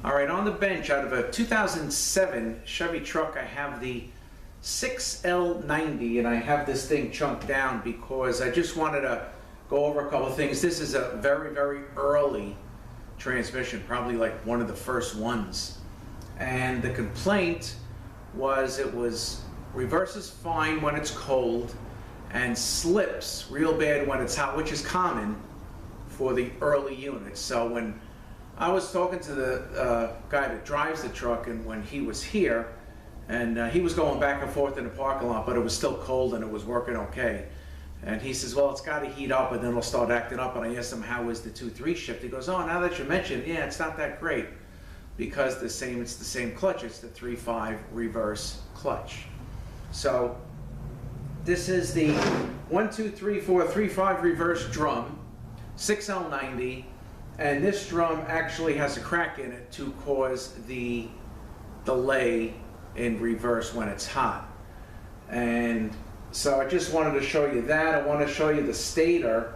All right, on the bench, out of a 2007 Chevy truck, I have the 6L90, and I have this thing chunked down because I just wanted to go over a couple of things. This is a very, very early transmission, probably like one of the first ones. And the complaint was it reverses fine when it's cold and slips real bad when it's hot, which is common for the early units. So when I was talking to the guy that drives the truck, and when he was here, and he was going back and forth in the parking lot, but it was still cold and it was working okay. And he says, well, it's got to heat up and then it'll start acting up. And I asked him, how is the 2-3 shift? He goes, oh, now that you mention it, yeah, it's not that great because it's the same clutch. It's the 3-5 reverse clutch. So this is the 1, 2, 3, 4, 3-5 reverse drum, 6L90. And this drum actually has a crack in it to cause the delay in reverse when it's hot. And so I just wanted to show you that. I want to show you the stator.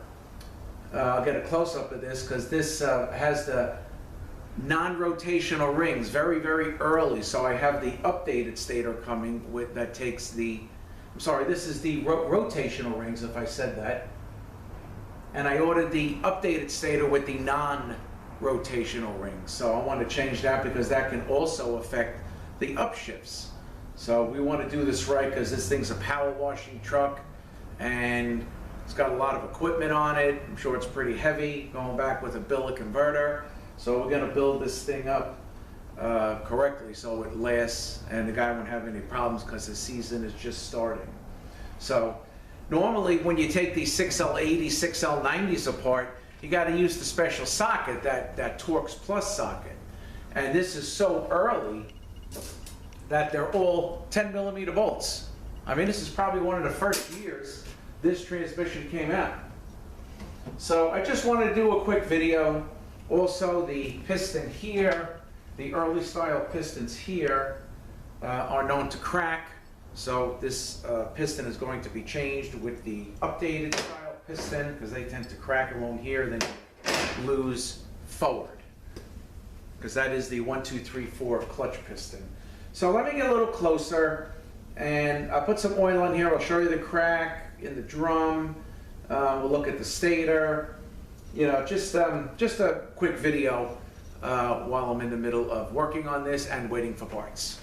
I'll get a close-up of this because this has the non-rotational rings very, very early. So I have the updated stator coming with that takes the, I'm sorry, this is the rotational rings, if I said that. And I ordered the updated stator with the non-rotational rings. So I want to change that because that can also affect the upshifts. So we want to do this right because this thing's a power washing truck and it's got a lot of equipment on it. I'm sure it's pretty heavy, going back with a billet converter. So we're going to build this thing up correctly so it lasts and the guy won't have any problems because the season is just starting. So normally when you take these 6L80s, 6L90s apart, you got to use the special socket, that Torx Plus socket. And this is so early that they're all 10mm bolts. I mean, this is probably one of the first years this transmission came out. So I just wanted to do a quick video. Also, the piston here, the early style pistons here are known to crack. So this piston is going to be changed with the updated style piston because they tend to crack along here, then lose forward. Because that is the 1, 2, 3, 4 clutch piston. So let me get a little closer and I'll put some oil in here. I'll show you the crack in the drum. We'll look at the stator. You know, just a quick video while I'm in the middle of working on this and waiting for parts.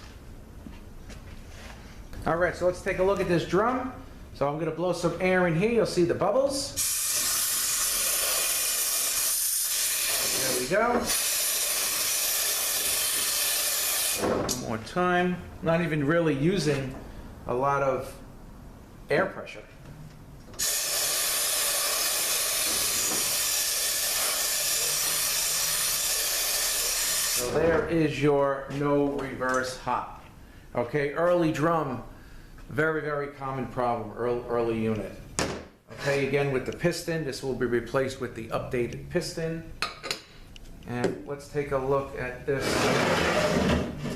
All right, so let's take a look at this drum. So I'm going to blow some air in here. You'll see the bubbles. There we go. One more time. Not even really using a lot of air pressure. So there is your no reverse hot. Okay, early drum, very, very common problem, early unit. Okay, again with the piston, this will be replaced with the updated piston. And let's take a look at this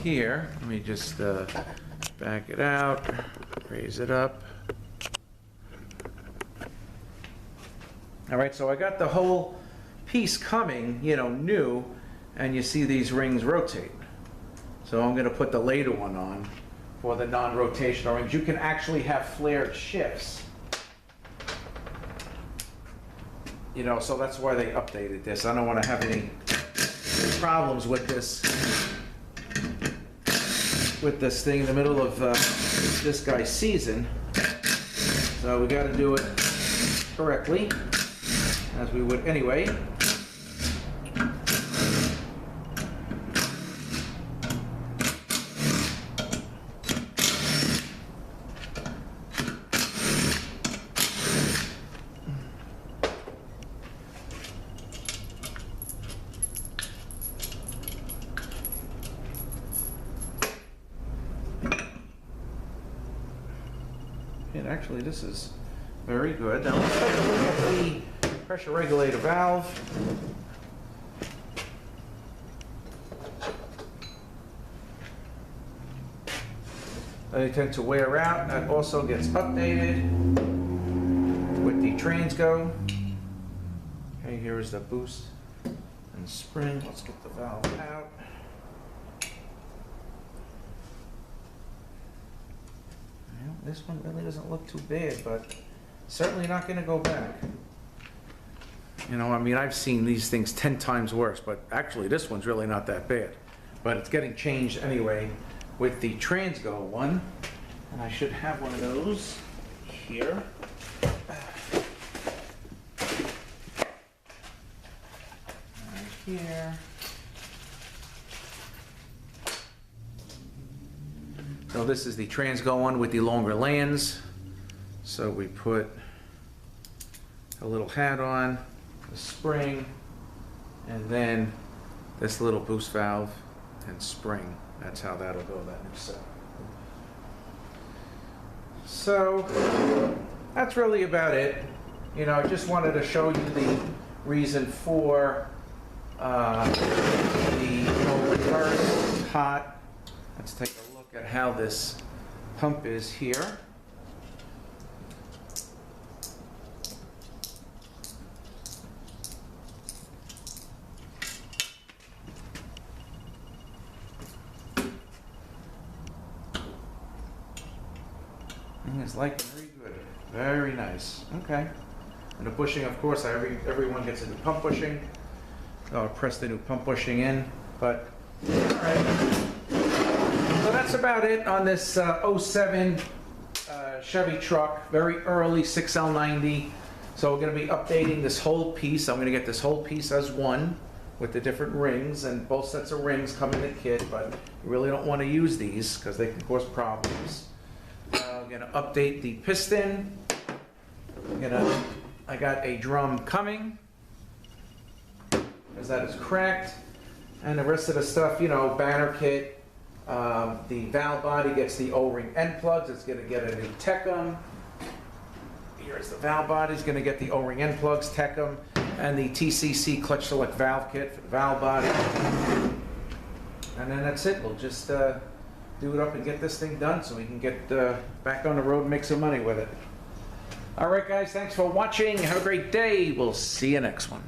here. Let me just back it out, raise it up. All right, so I got the whole piece coming, you know, new, and you see these rings rotate. So I'm going to put the later one on for the non-rotational rings. You can actually have flared shifts. You know, so that's why they updated this. I don't want to have any problems with this thing in the middle of this guy's season. So we got to do it correctly, as we would anyway. And actually, this is very good. Now let's take a look at the pressure regulator valve. They tend to wear out. That also gets updated with the transgo. Okay, here is the boost and spring. Let's get the valve out. this one really doesn't look too bad, but certainly not gonna go back. You know, I mean, I've seen these things 10 times worse, but actually this one's really not that bad. But it's getting changed anyway with the Transgo one. And I should have one of those here. Right here. So this is the Transgo one with the longer lands. So we put a little hat on, a spring, and then this little boost valve and spring. That's how that'll go, that new set. So that's really about it. You know, I just wanted to show you the reason for the reverse hot. Let's take a look at how this pump is here. It's like very good, very nice. Okay, and the bushing, of course, everyone gets a new pump bushing. I'll press the new pump bushing in, but all right. So that's about it on this 07 Chevy truck, very early 6L90. So we're going to be updating this whole piece. I'm going to get this whole piece as one with the different rings, and both sets of rings come in the kit, but you really don't want to use these because they can cause problems. I'm going to update the piston. I got a drum coming, because that is cracked. And the rest of the stuff, you know, banner kit. The valve body gets the O-ring end plugs. It's going to get a new Tecum. Here's the valve body. It's going to get the O-ring end plugs, Tecum, and the TCC clutch select valve kit for the valve body. And then that's it. We'll just do it up and get this thing done so we can get back on the road and make some money with it. All right, guys, thanks for watching. Have a great day. We'll see you next one.